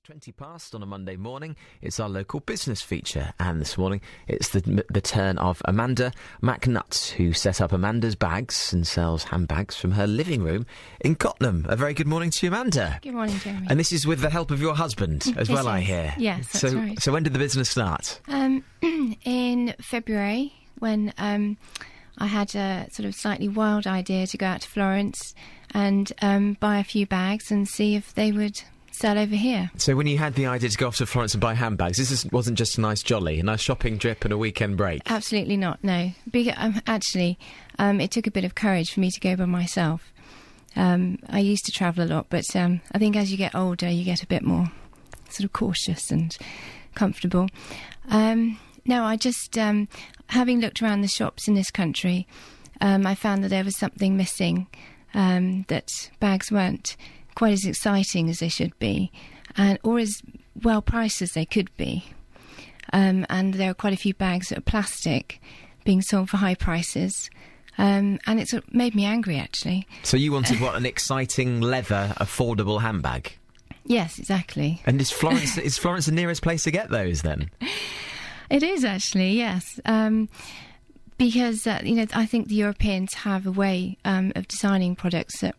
20 past on a Monday morning. It's our local business feature, and this morning it's the turn of Amanda MacNutt, who set up Amanda's Bags and sells handbags from her living room in Cottenham. A very good morning to you, Amanda. Good morning, Jeremy. And this is with the help of your husband as well, I hear. Yes, that's right. So when did the business start? In February, when I had a sort of slightly wild idea to go out to Florence and buy a few bags and see if they would sell over here. So when you had the idea to go off to Florence and buy handbags, wasn't just a nice jolly, a nice shopping trip and a weekend break? Absolutely not, no. Actually, it took a bit of courage for me to go by myself. I used to travel a lot, but I think as you get older, you get a bit more sort of cautious and comfortable. No, I just, having looked around the shops in this country, I found that there was something missing, that bags weren't quite as exciting as they should be, or as well priced as they could be. And there are quite a few bags that are plastic being sold for high prices. And it sort of made me angry, actually. So you wanted, an exciting, leather, affordable handbag? Yes, exactly. And is Florence the nearest place to get those, then? It is, actually, yes. Because, I think the Europeans have a way of designing products that,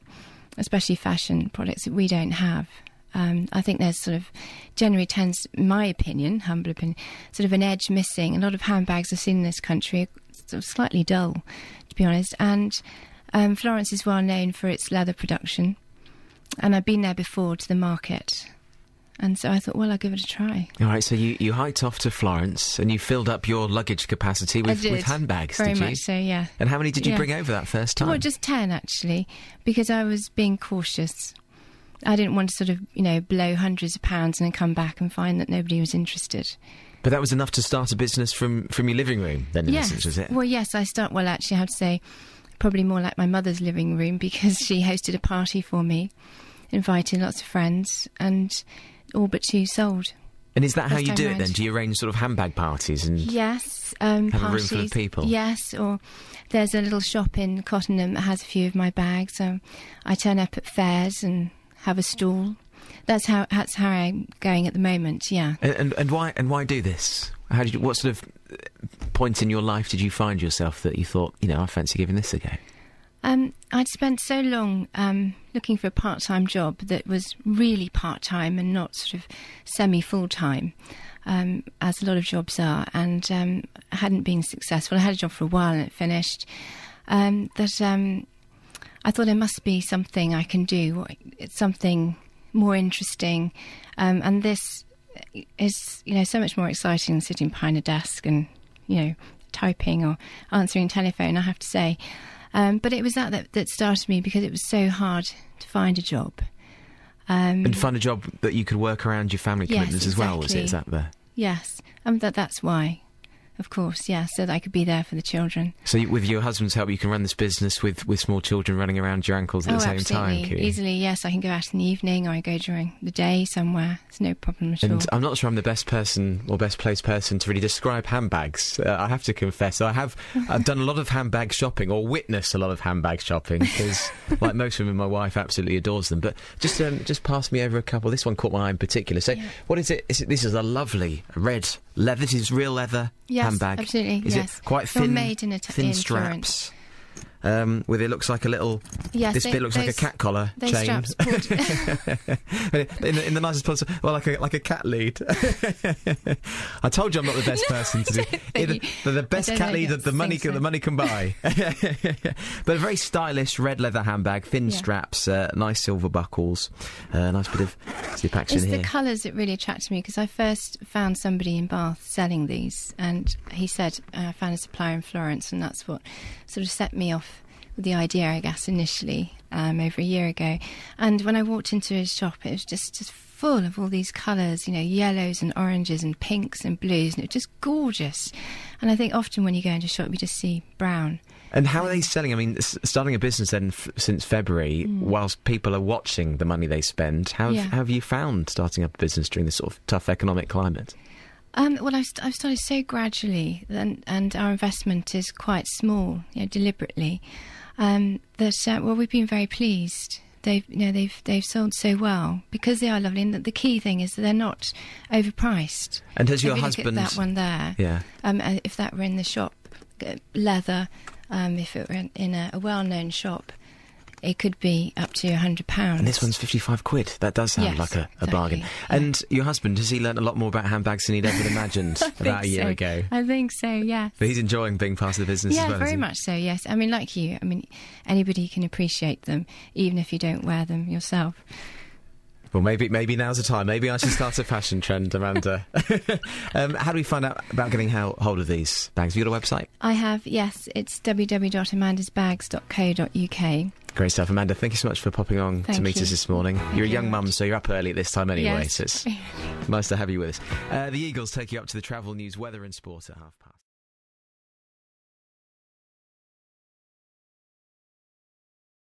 especially fashion products, that we don't have. I think there's sort of generally tends, in my opinion, humble opinion, sort of an edge missing. A lot of handbags I've seen in this country are sort of slightly dull, to be honest. And Florence is well known for its leather production. And I've been there before to the market. And so I thought, well, I'll give it a try. All right, so you hiked off to Florence and you filled up your luggage capacity with handbags, did you? Very much so, yeah. And how many did you bring over that first time? Well, just 10, actually, because I was being cautious. I didn't want to sort of, blow hundreds of pounds and then come back and find that nobody was interested. But that was enough to start a business from your living room, then, in essence, was it? Well, yes, actually, I have to say, probably more like my mother's living room, because she hosted a party for me, invited lots of friends, and all but two sold. And is that how you do it then? Do you arrange sort of handbag parties and yes, have parties, a room full of people? Yes, or there's a little shop in Cottenham that has a few of my bags. So I turn up at fairs and have a stall. That's how I'm going at the moment. Yeah. And why do this? What sort of point in your life did you find yourself that you thought, I fancy giving this a go? I'd spent so long looking for a part-time job that was really part-time and not sort of semi-full-time, as a lot of jobs are, and I hadn't been successful. I had a job for a while and it finished. I thought there must be something I can do, something more interesting, and this is, so much more exciting than sitting behind a desk and, typing or answering telephone, I have to say. But it was that started me, because it was so hard to find a job. And find a job that you could work around your family commitments as well, was it? Is that the... Yes, that's why. Of course, yeah, so that I could be there for the children. So with your husband's help, you can run this business with small children running around your ankles at the same time? Absolutely, easily, yes. I can go out in the evening, or I go during the day somewhere. It's no problem at all. And I'm not sure I'm the best person or best placed person to really describe handbags. I have to confess, I've done a lot of handbag shopping, or witnessed a lot of handbag shopping, because like most women, my wife absolutely adores them. But just pass me over a couple. This one caught my eye in particular. So what is it? This is a lovely red leather. This is real leather. Yes, handbag. Absolutely, is yes. It quite thin, made in thin straps? With it looks like a little... Yes, this bit looks like a cat collar chain. Straps in the nicest possible... Well, like a cat lead. I told you I'm not the best person to do... the best cat lead that the money can buy. But a very stylish red leather handbag, thin straps, nice silver buckles, nice bit of zip action here. It's the colours that really attracted me, because I first found somebody in Bath selling these, and he said, I found a supplier in Florence, and that's what sort of set me off with the idea, I guess, initially, over a year ago. And when I walked into his shop, it was just full of all these colours, yellows and oranges and pinks and blues, and it was just gorgeous. And I think often when you go into a shop, you just see brown. And how are they selling? I mean, starting a business then since February, whilst people are watching the money they spend, how have you found starting up a business during this sort of tough economic climate? Well, I've started so gradually, and our investment is quite small, deliberately. We've been very pleased they've sold so well because they are lovely. And the key thing is that they're not overpriced. And has your if you husband... look at that one there? Yeah. If that were in the shop, leather, if it were in a well-known shop, it could be up to £100. And this one's £55. That does sound like a bargain. Yeah. And your husband, has he learnt a lot more about handbags than he'd ever imagined about a year ago? I think so, yes. But he's enjoying being part of the business as well, very much so, yes. I mean, like you, anybody can appreciate them, even if you don't wear them yourself. Well, maybe now's the time. Maybe I should start a fashion trend, Amanda. How do we find out about getting hold of these bags? Have you got a website? I have, yes. It's www.amandasbags.co.uk. Great stuff. Amanda, thank you so much for popping on to meet us this morning. You're a young mum, so you're up early at this time anyway, so it's nice to have you with us. The Eagles take you up to the travel news, weather and sport at 5:30.